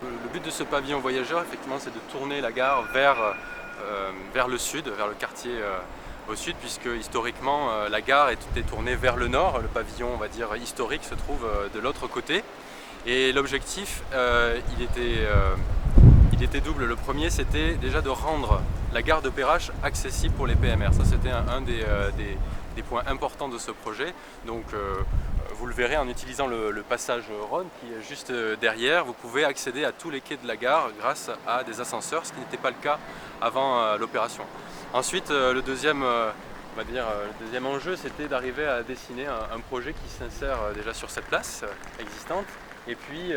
Le but de ce pavillon voyageur, effectivement, c'est de tourner la gare vers le sud, vers le quartier au sud, puisque historiquement la gare était tournée vers le nord. Le pavillon, on va dire, historique se trouve de l'autre côté. Et l'objectif, il était double. Le premier, c'était déjà de rendre la gare de Perrache accessible pour les PMR. Ça, c'était un des points importants de ce projet. Donc, vous le verrez en utilisant le passage Rhône qui est juste derrière. Vous pouvez accéder à tous les quais de la gare grâce à des ascenseurs, ce qui n'était pas le cas avant l'opération. Ensuite, le deuxième enjeu, c'était d'arriver à dessiner un projet qui s'insère déjà sur cette place existante et puis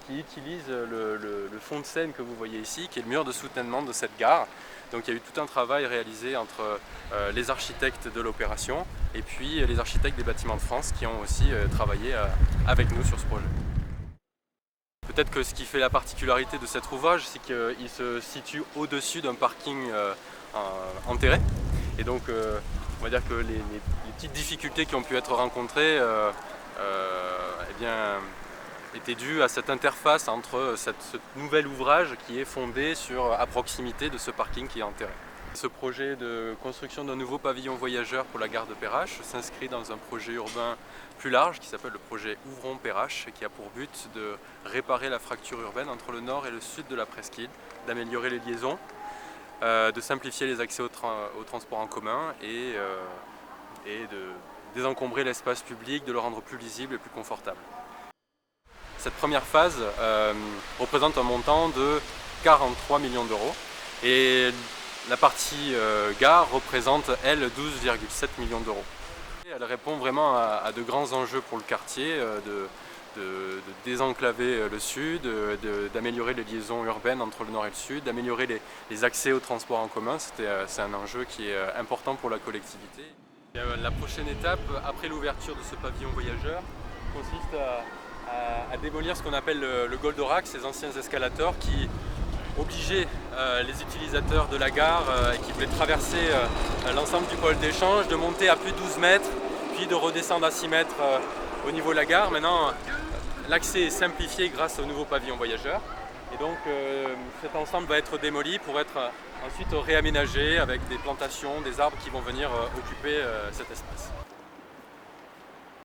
qui utilise le fond de scène que vous voyez ici, qui est le mur de soutènement de cette gare. Donc il y a eu tout un travail réalisé entre les architectes de l'opération et puis les architectes des Bâtiments de France qui ont aussi travaillé avec nous sur ce projet. Peut-être que ce qui fait la particularité de cet ouvrage, c'est qu'il se situe au-dessus d'un parking enterré. Et donc on va dire que les petites difficultés qui ont pu être rencontrées eh bien, était due à cette interface entre ce nouvel ouvrage qui est fondé à proximité de ce parking qui est enterré. Ce projet de construction d'un nouveau pavillon voyageur pour la gare de Perrache s'inscrit dans un projet urbain plus large qui s'appelle le projet Ouvrons Perrache et qui a pour but de réparer la fracture urbaine entre le nord et le sud de la presqu'île, d'améliorer les liaisons, de simplifier les accès au transport en commun et de désencombrer l'espace public, de le rendre plus lisible et plus confortable. Cette première phase représente un montant de 43 millions d'euros et la partie gare représente, elle, 12,7 millions d'euros. Elle répond vraiment à de grands enjeux pour le quartier, de désenclaver le sud, d'améliorer les liaisons urbaines entre le nord et le sud, d'améliorer les accès aux transports en commun. C'est un enjeu qui est important pour la collectivité. Et la prochaine étape, après l'ouverture de ce pavillon voyageur, consiste à démolir ce qu'on appelle le Goldorak, ces anciens escalators qui obligeaient les utilisateurs de la gare qui voulaient traverser l'ensemble du pôle d'échange de monter à plus de 12 mètres, puis de redescendre à 6 mètres au niveau de la gare. Maintenant, l'accès est simplifié grâce au nouveau pavillon voyageur. Et donc cet ensemble va être démoli pour être ensuite réaménagé avec des plantations, des arbres qui vont venir occuper cet espace.